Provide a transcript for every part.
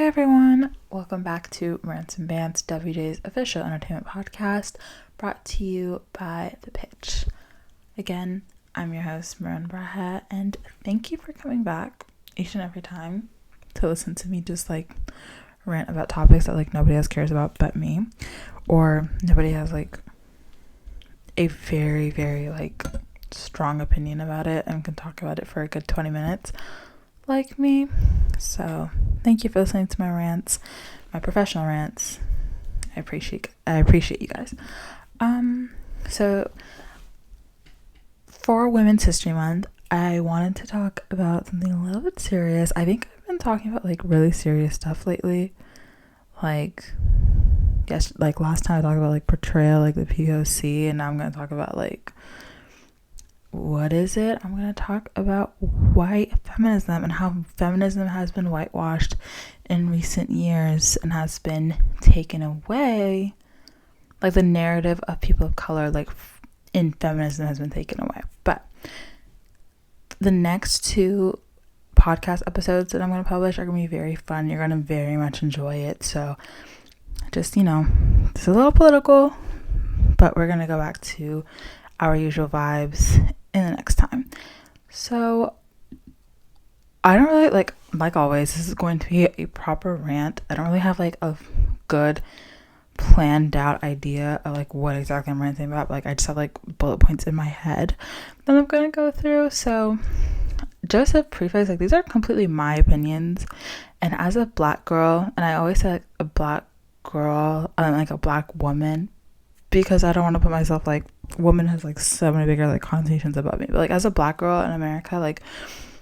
everyone, welcome back to Rants and Bants, WJ's official entertainment podcast, brought to you by The Pitch. Again, I'm your host, Marin Braha, and thank you for coming back each and every time to listen to me just like rant about topics that like nobody else cares about but me, or nobody has like a very, very like strong opinion about it and can talk about it for a good 20 minutes like me. So thank you for listening to my rants, my professional rants. I appreciate you guys. So for Women's History Month, I wanted to talk about something a little bit serious. I think I've been talking about like really serious stuff lately. Like last time I talked about like portrayal, like the POC, and now I'm gonna talk about like, what is it? I'm going to talk about white feminism and how feminism has been whitewashed in recent years and has been taken away. Like the narrative of people of color, like in feminism, has been taken away. But the next two podcast episodes that I'm going to publish are going to be very fun. You're going to very much enjoy it. So just, it's a little political, but we're going to go back to our usual vibes in the next time. So I don't really like always, this is going to be a proper rant. I don't really have like a good planned out idea of like what exactly I'm ranting about. Like I just have like bullet points in my head that I'm gonna go through. So just a preface, like these are completely my opinions, and as a black girl, and I always say like a black girl, like a black woman, because I don't want to put myself like, woman has like so many bigger like connotations about me, but like as a black girl in America, like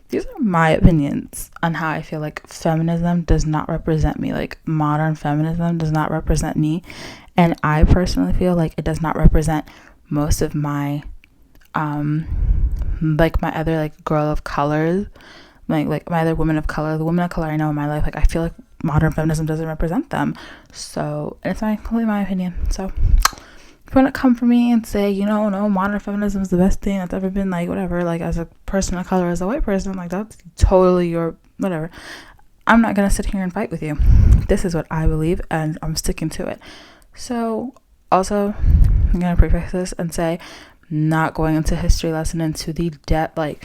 these are my opinions on how I feel like feminism does not represent me. Like modern feminism does not represent me, and I personally feel like it does not represent most of my like my other like girl of color, like my other women of color, the women of color I know in my life. Like I feel like modern feminism doesn't represent them. So, and it's completely my opinion. So if you want to come for me and say, no, modern feminism is the best thing that's ever been, like, whatever, like, as a person of color, as a white person, like, that's totally your, whatever. I'm not going to sit here and fight with you. This is what I believe, and I'm sticking to it. So, also, I'm going to preface this and say, not going into history lesson into the depth, like,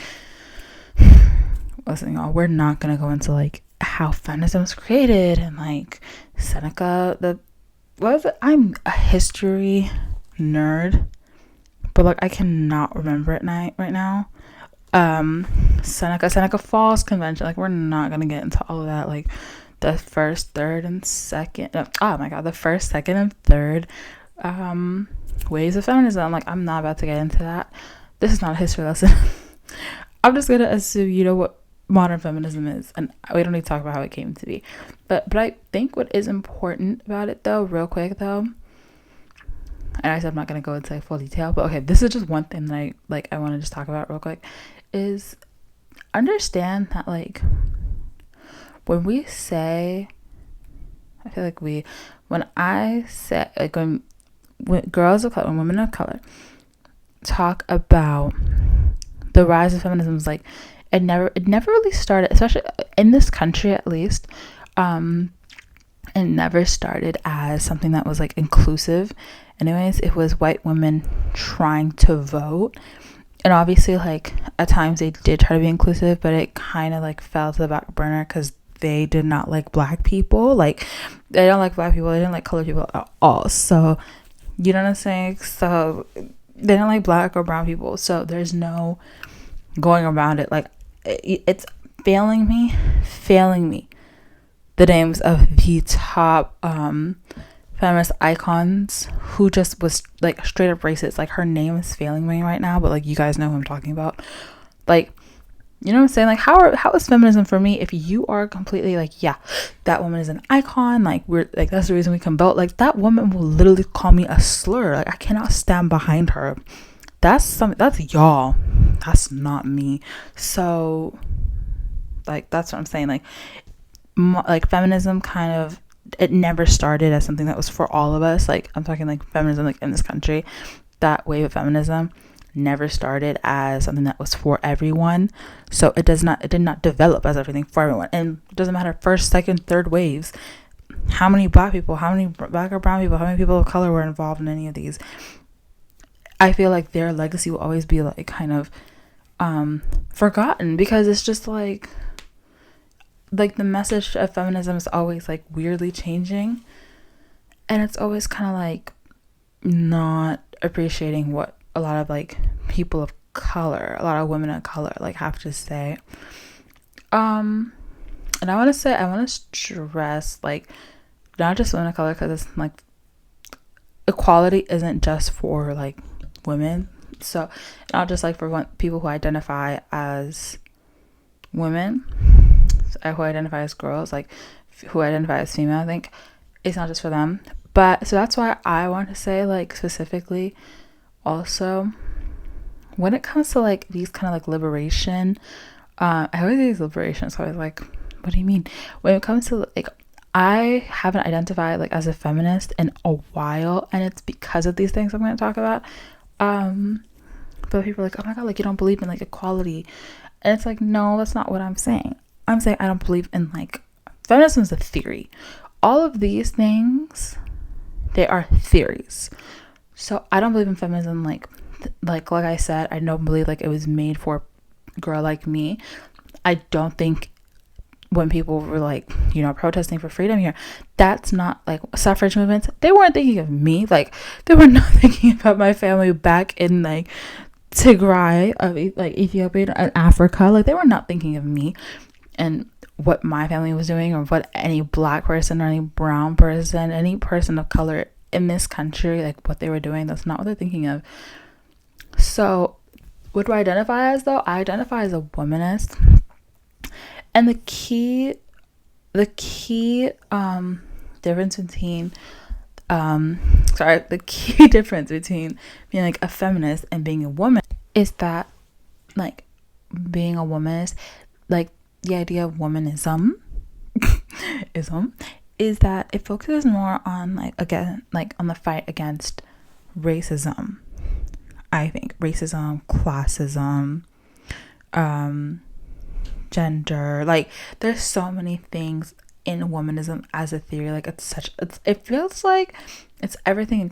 listen, y'all, we're not going to go into, like, how feminism was created, and, like, Seneca, I'm a history nerd, but like I cannot remember it right now. Seneca Falls Convention, like we're not gonna get into all of that, like the first, third, and second, the first, second, and third waves of feminism. Like I'm not about to get into that. This is not a history lesson. I'm just gonna assume you know what modern feminism is, and we don't need to talk about how it came to be. But I think what is important about it though, real quick though, and I said I'm not going to go into full detail, but okay, this is just one thing that I want to just talk about real quick, is understand that like when we say, I feel like when I say, like when girls of color, when women of color talk about the rise of feminism, is like it never really started, especially in this country at least, it never started as something that was like inclusive. Anyways, it was white women trying to vote, and obviously like at times they did try to be inclusive, but it kind of like fell to the back burner because they did not like black people. Like they don't like black people, they didn't like colored people at all. So you know what I'm saying? So they don't like black or brown people, so there's no going around it. Like it's failing me the names of the top feminist icons who just was like straight up racist. Like her name is failing me right now, but like you guys know who I'm talking about. Like, you know what I'm saying? Like how is feminism for me if you are completely like, yeah, that woman is an icon, like we're like that's the reason we can vote. Like that woman will literally call me a slur. Like I cannot stand behind her. That's y'all. That's not me. So like that's what I'm saying. Like feminism kind of, it never started as something that was for all of us. Like I'm talking like feminism like in this country, that wave of feminism never started as something that was for everyone. So it did not develop as everything for everyone. And it doesn't matter first, second, third waves, how many black people, how many black or brown people, how many people of color were involved in any of these. I feel like their legacy will always be like kind of forgotten, because it's just like the message of feminism is always like weirdly changing, and it's always kind of like not appreciating what a lot of like people of color, a lot of women of color like have to say. And I want to stress like not just women of color, because it's like equality isn't just for like women. So not just like for people who identify as women, who identify as girls, like who identify as female. I think it's not just for them. But so that's why I want to say like specifically also when it comes to like these kind of like liberation, I always use liberation, so I was like, what do you mean? When it comes to like, I haven't identified like as a feminist in a while, and it's because of these things I'm going to talk about. But people are like, oh my god, like you don't believe in like equality, and it's like, no, that's not what I'm saying. I'm saying I don't believe in like feminism is a theory. All of these things, they are theories. So I don't believe in feminism like I said, I don't believe like it was made for a girl like me. I don't think when people were like, you know, protesting for freedom here, that's not like suffrage movements. They weren't thinking of me. Like they were not thinking about my family back in like Tigray, of like Ethiopia and Africa. Like they were not thinking of me and what my family was doing, or what any black person or any brown person, any person of color in this country, like what they were doing. That's not what they're thinking of. So what do I identify as though? I identify as a womanist. And the key difference between the key difference between being like a feminist and being a woman is that like being a womanist, like the idea of womanism is that it focuses more on like, again, like on the fight against racism. I think racism, classism, gender, like there's so many things in womanism as a theory. Like it feels like it's everything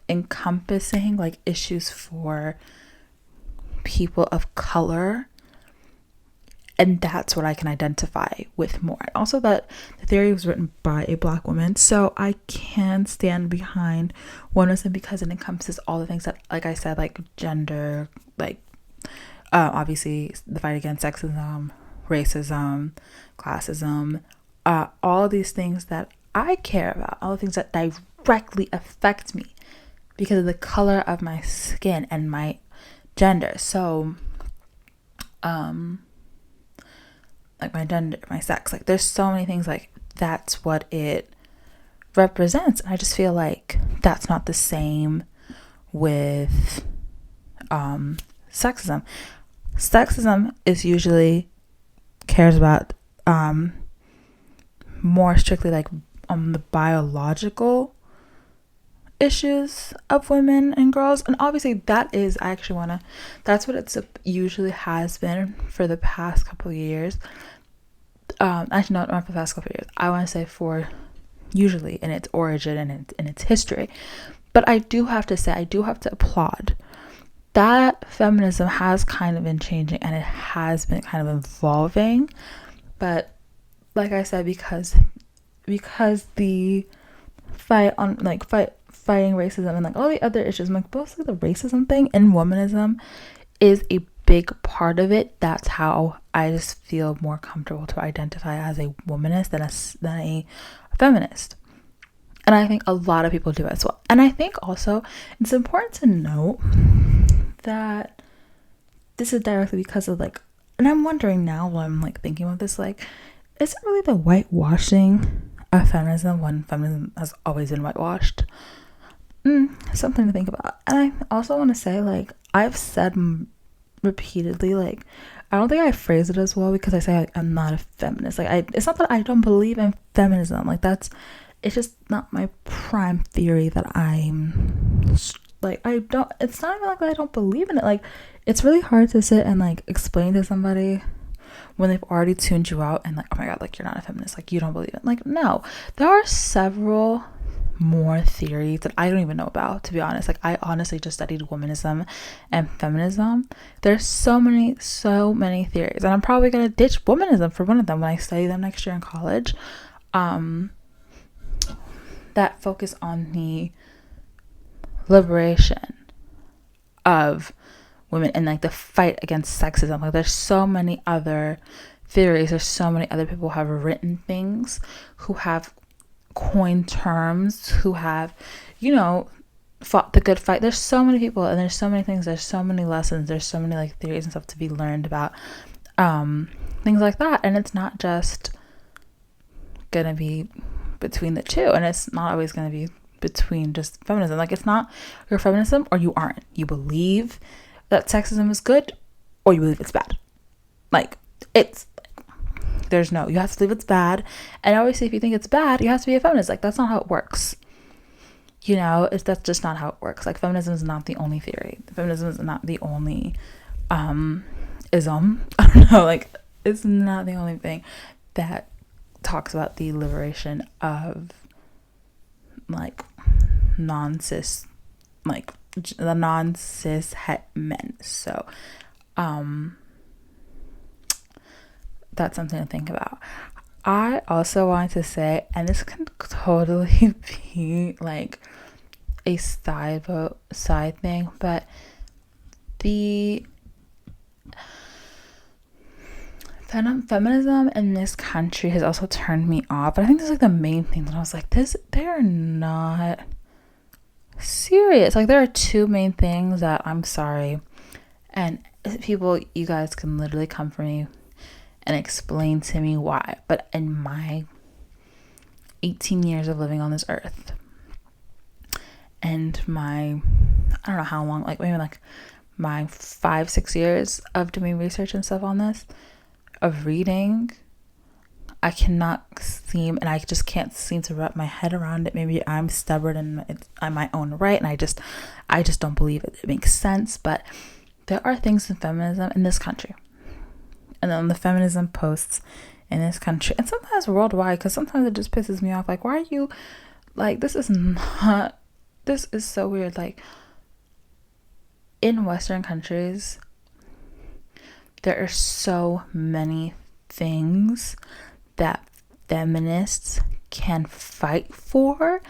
encompassing like issues for people of color, and that's what I can identify with more. Also that the theory was written by a black woman, so I can stand behind womanism because it encompasses all the things that, like I said, like gender, like obviously the fight against sexism, racism, classism, all these things that I care about, all the things that directly affect me because of the color of my skin and my gender. So like my gender, my sex, like there's so many things, like that's what it represents. And I just feel like that's not the same with sexism. Sexism is usually cares about more strictly like the biological issues of women and girls, and obviously that's what it's usually has been for the past couple of years. Actually not for the past couple of years, I want to say for usually in its origin and in its history. But I do have to applaud that feminism has kind of been changing, and it has been kind of evolving. But like I said, because the fight on like fighting racism and like all the other issues, like mostly the racism thing in womanism is a big part of it. That's how I just feel more comfortable to identify as a womanist than a feminist. And I think a lot of people do as well. And I think also it's important to note that this is directly because of like, and I'm wondering now while I'm like thinking about this, like, is it really the whitewashing of feminism when feminism has always been whitewashed? Something to think about. And I also want to say, like, I've said repeatedly, like, I don't think I phrase it as well because I say like, I'm not a feminist. Like, it's not that I don't believe in feminism. Like, it's just not my prime theory that I'm Like, it's not even like I don't believe in it. Like, it's really hard to sit and like explain to somebody when they've already tuned you out and like, oh my god, like you're not a feminist, like you don't believe it. Like, no, there are several more theories that I don't even know about, to be honest. Like, I honestly just studied womanism and feminism. There's so many theories, and I'm probably gonna ditch womanism for one of them when I study them next year in college, that focus on the liberation of women and like the fight against sexism. Like, there's so many other theories, there's so many other people who have written things, who have coined terms, who have, you know, fought the good fight. There's so many people, and there's so many things, there's so many lessons, there's so many like theories and stuff to be learned about things like that. And it's not just gonna be between the two, and it's not always gonna be between just feminism. Like, it's not, you're feminism or you aren't. You believe that sexism is good or you believe it's bad. Like, it's, there's no, you have to believe it's bad. And obviously if you think it's bad, you have to be a feminist. Like, that's not how it works, you know. That's just not how it works. Like, feminism is not the only theory, feminism is not the only ism, I don't know, like, it's not the only thing that talks about the liberation of like non-cis, like the non-cis het men. So that's something to think about. I also wanted to say, and this can totally be like a side thing, but the feminism in this country has also turned me off. But I think this is like the main thing that I was like, they're not serious. Like, there are two main things that, I'm sorry, and people, you guys can literally come for me and explain to me why, but in my 18 years of living on this earth and my, I don't know how long, like maybe like my 5-6 years of doing research and stuff on this, of reading, I cannot seem, and I just can't seem to wrap my head around it. Maybe I'm stubborn and I'm my own right, and I just don't believe it. It makes sense, but there are things in feminism in this country, and then the feminism posts in this country, and sometimes worldwide, because sometimes it just pisses me off. Like, why are you, like, this is so weird. Like, in Western countries, there are so many things that feminists can fight for,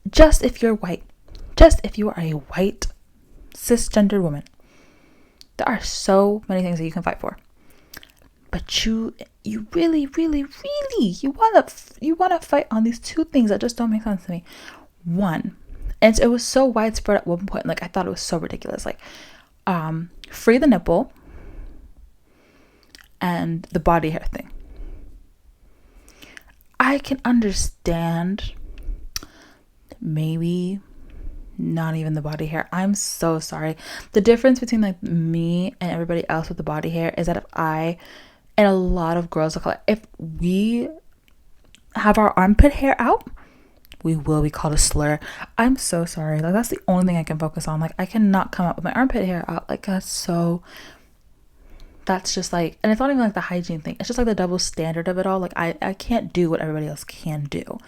just if you're white, just if you are a white cisgender woman. There are so many things that you can fight for, but you really you want to fight on these two things that just don't make sense to me. One, and it was so widespread at one point, like I thought it was so ridiculous, like free the nipple and the body hair thing. I can understand maybe not even the body hair. I'm so sorry. The difference between like me and everybody else with the body hair is that if I, and a lot of girls of color, if we have our armpit hair out, we will be called a slur. I'm so sorry. Like, that's the only thing I can focus on. Like, I cannot come up with my armpit hair out. Like, that's just like, and it's not even like the hygiene thing. It's just like the double standard of it all. Like, I can't do what everybody else can do.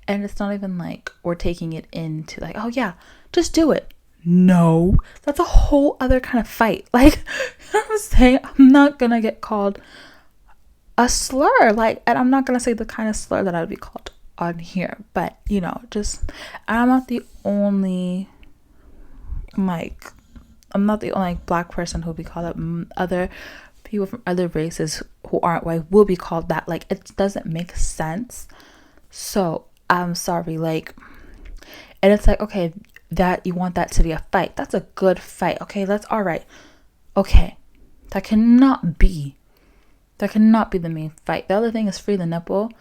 And it's not even like we're taking it into like, oh yeah, just do it. No, that's a whole other kind of fight. Like, you know what I'm saying? I'm not gonna get called a slur. Like, and I'm not gonna say the kind of slur that I would be called on here. But, you know, just, I'm not the only like black person who'll be called that. Other people from other races who aren't white will be called that. Like, it doesn't make sense. So I'm sorry, like, and it's like, okay, that you want that to be a fight, that's a good fight, okay, that's all right, okay, that cannot be the main fight. The other thing is free the nipple.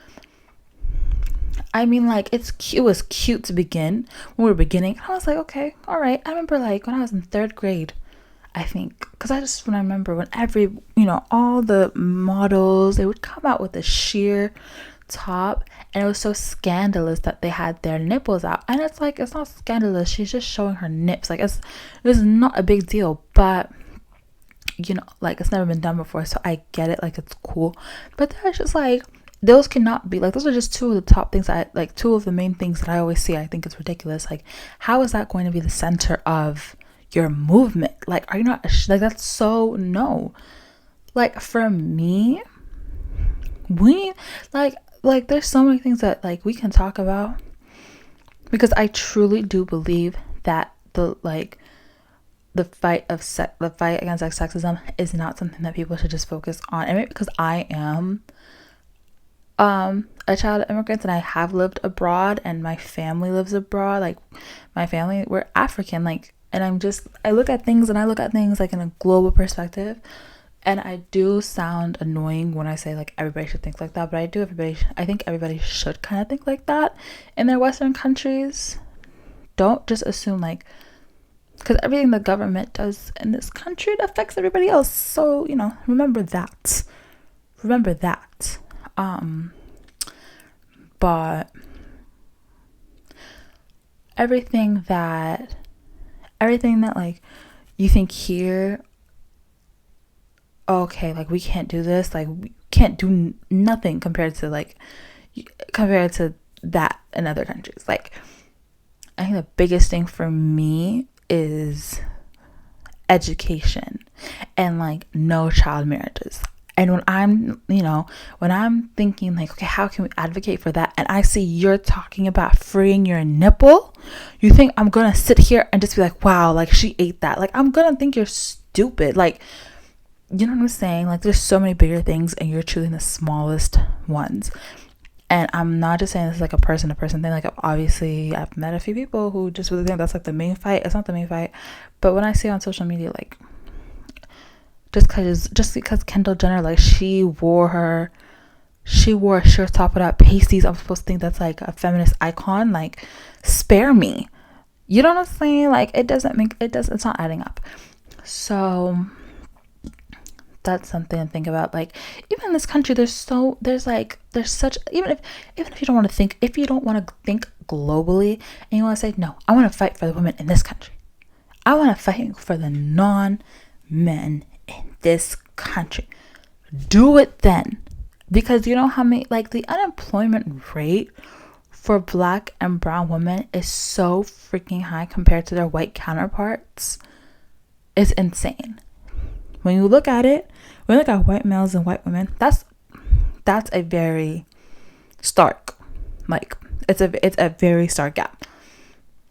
I mean, like, it was cute to begin when we were beginning. I was like, okay, all right. I remember like when I was in 3rd grade, I think, because I remember when all the models, they would come out with the sheer top, and it was so scandalous that they had their nipples out. And it's like, it's not scandalous, she's just showing her nips. Like, it's not a big deal, but you know, like, it's never been done before, so I get it, like, it's cool. But that's just like, those cannot be, like, those are just two of the top things two of the main things that I always see. I think it's ridiculous. Like, how is that going to be the center of your movement? Like, are you not, like, that's so, no. Like, for me, we, like there's so many things that, like, we can talk about, because I truly do believe that the fight against, like, sexism is not something that people should just focus on. And maybe because I am a child of immigrants, and I have lived abroad, and my family lives abroad. Like, my family, we're African, like, and I look at things like in a global perspective. And I do sound annoying when I say, like, everybody should think like that, but I think everybody should kind of think like that in their Western countries. Don't just assume, like, because everything the government does in this country, it affects everybody else. So, you know, remember that. But everything that, like, you think here, okay, like, we can't do this, like, we can't do nothing compared to that in other countries. Like, I think the biggest thing for me is education and, like, no child marriages. And when I'm thinking, like, okay, how can we advocate for that, and I see you're talking about freeing your nipple, you think I'm gonna sit here and just be like, wow, like, she ate that? Like, I'm gonna think you're stupid. Like, you know what I'm saying? Like, there's so many bigger things, and you're choosing the smallest ones. And I'm not just saying this is, like, a person-to-person thing. Like, I've met a few people who just really think that's, like, the main fight. It's not the main fight. But when I see on social media, like, just because Kendall Jenner, like, she wore a shirt top without pasties, I'm supposed to think that's, like, a feminist icon. Like, spare me. You know what I'm saying? Like, it's not adding up. So that's something to think about. Like, even in this country, there's such, even if you don't want to think globally, and you want to say, no, I want to fight for the women in this country, I want to fight for the non-men in this country, do it then. Because you know how many, like, the unemployment rate for Black and brown women is so freaking high compared to their white counterparts. It's insane. When you look at it, when you look at white males and white women, that's a very stark, like, it's a very stark gap.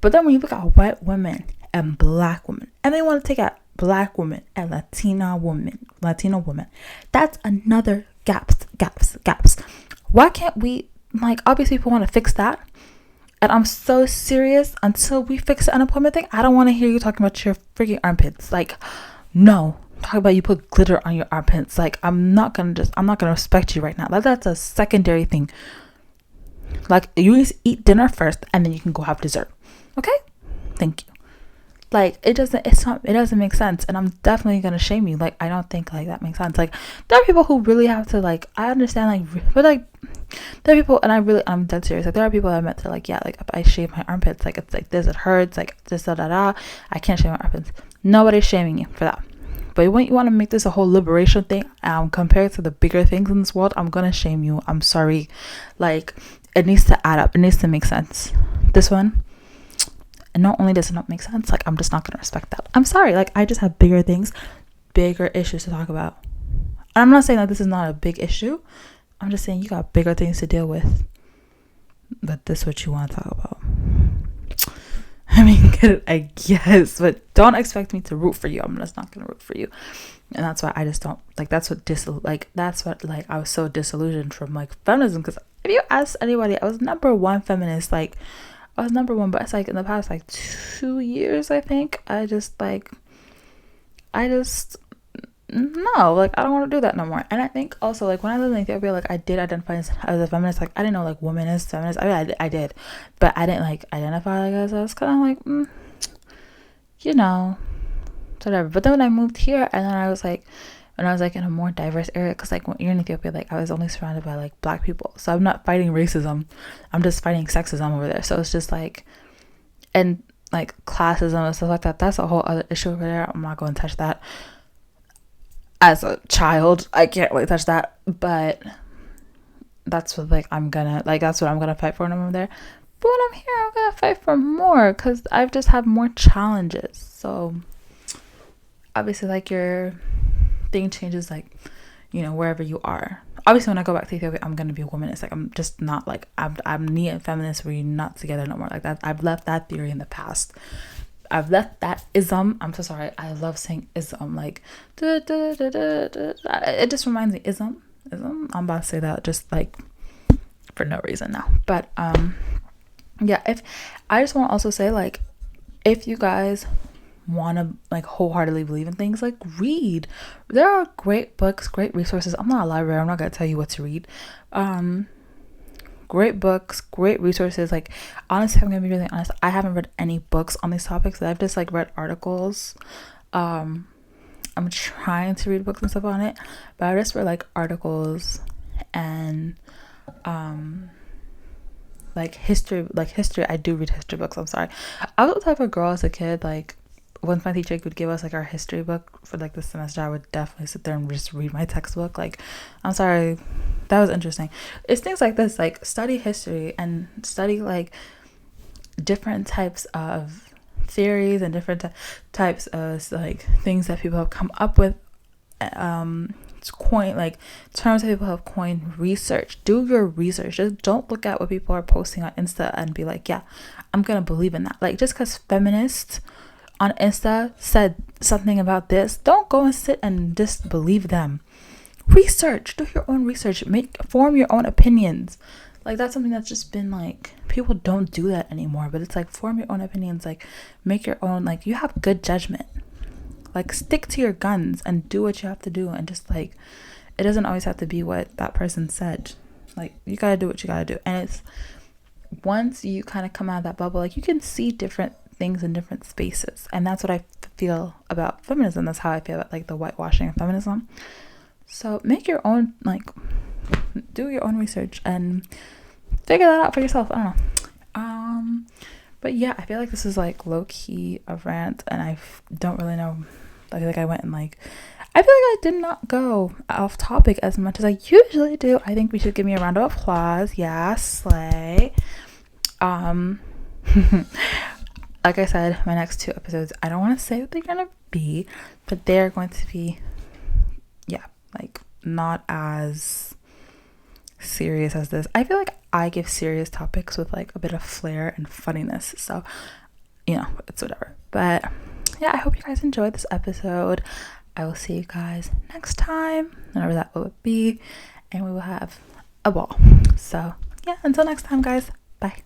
But then when you look at white women and Black women, and they want to take out Black women and Latino women, that's another gaps. Why can't we, like, obviously people want to fix that, and I'm so serious, until we fix the unemployment thing, I don't want to hear you talking about your freaking armpits. Like, no, talk about you put glitter on your armpits. Like, I'm not gonna respect you right now. That's a secondary thing. Like, you eat dinner first, and then you can go have dessert. Okay, thank you. Like, it doesn't make sense, and I'm definitely gonna shame you. Like, I don't think, like, that makes sense. Like, there are people who really have to, like, I understand, like, but, like, there are people, and I'm dead serious. Like, there are people I met that, like, yeah, like, if I shave my armpits, like, it's like this, it hurts, like, this, I can't shave my armpits. Nobody's shaming you for that. But when you want to make this a whole liberation thing, compared to the bigger things in this world, I'm gonna shame you. I'm sorry. Like, it needs to add up. It needs to make sense. This one, and not only does it not make sense, like, I'm just not gonna respect that. I'm sorry. Like, I just have bigger issues to talk about. And I'm not saying that this is not a big issue. I'm just saying you got bigger things to deal with. But this is what you want to talk about. I mean, I guess, but don't expect me to root for you. I'm just not gonna root for you. And that's why I just don't, like, that's what I was so disillusioned from, like, feminism. Because if you ask anybody, I was number one feminist. Like, I was number one, but it's like in the past, like, 2 years, I think, no, like, I don't want to do that no more. And I think also, like, when I lived in Ethiopia, like, I did identify as a feminist. Like, I didn't know, like, woman is feminist. I mean, I did, but I didn't, like, identify, like, as I was kind of like, you know, whatever. But then when I moved here, and then I was like, when I was like in a more diverse area, because like when you're in Ethiopia, like I was only surrounded by like black people, so I'm not fighting racism, I'm just fighting sexism over there. So it's just like, and like classism and stuff like that, that's a whole other issue over there. I'm not going to touch that. As a child, I can't really touch that, but that's what like that's what I'm gonna fight for when I'm over there. But when I'm here, I'm gonna fight for more, because I've just had more challenges. So obviously, like, your thing changes, like, you know, wherever you are. Obviously, when I go back to Ethiopia, I'm gonna be a woman. It's like I'm just not like I'm neat feminist. We're not together no more. Like that, I've left that theory in the past. I've left that ism. I'm so sorry. I love saying ism. Like, it just reminds me ism. I'm about to say that just like for no reason now. But yeah. If I just want to also say, like, if you guys want to like wholeheartedly believe in things, like, read. There are great books, great resources. I'm not a library. I'm not gonna tell you what to read. Great books, great resources. Like, honestly, I'm gonna be really honest, I haven't read any books on these topics. I've just like read articles. I'm trying to read books and stuff on it, but I just read like articles and like history. I do read history books. I'm sorry, I was the type of girl as a kid, like, once my teacher would give us like our history book for like the semester, I would definitely sit there and just read my textbook. Like, I'm sorry, that was interesting. It's things like this, like, study history and study like different types of theories and different types of like things that people have come up with. Coin, like, terms that people have coined. Research, do your research. Just don't look at what people are posting on Insta and be like, yeah, I'm gonna believe in that. Like, just because feminists on Insta said something about this, don't go and sit and just believe them. Research, do your own research, form your own opinions. Like, that's something that's just been like, people don't do that anymore, but it's like, form your own opinions, like, make your own, like, you have good judgment, like, stick to your guns and do what you have to do, and just like, it doesn't always have to be what that person said. Like, you gotta do what you gotta do. And it's, once you kind of come out of that bubble, like, you can see different things in different spaces, and that's what I feel about feminism. That's how I feel about like the whitewashing of feminism. So make your own, like, do your own research and figure that out for yourself. I don't know. But yeah, I feel like this is like low-key a rant, and I don't really know. I feel like I went and like, I feel like I did not go off topic as much as I usually do. I think we should give me a round of applause. Yeah, slay. Like I said, my next 2 episodes, I don't want to say what they're gonna be, but they're going to be, yeah, like, not as serious as this. I feel like I give serious topics with like a bit of flair and funniness, so, you know, it's whatever. But yeah, I hope you guys enjoyed this episode. I will see you guys next time, whenever that will be, and we will have a ball. So yeah, until next time, guys, bye.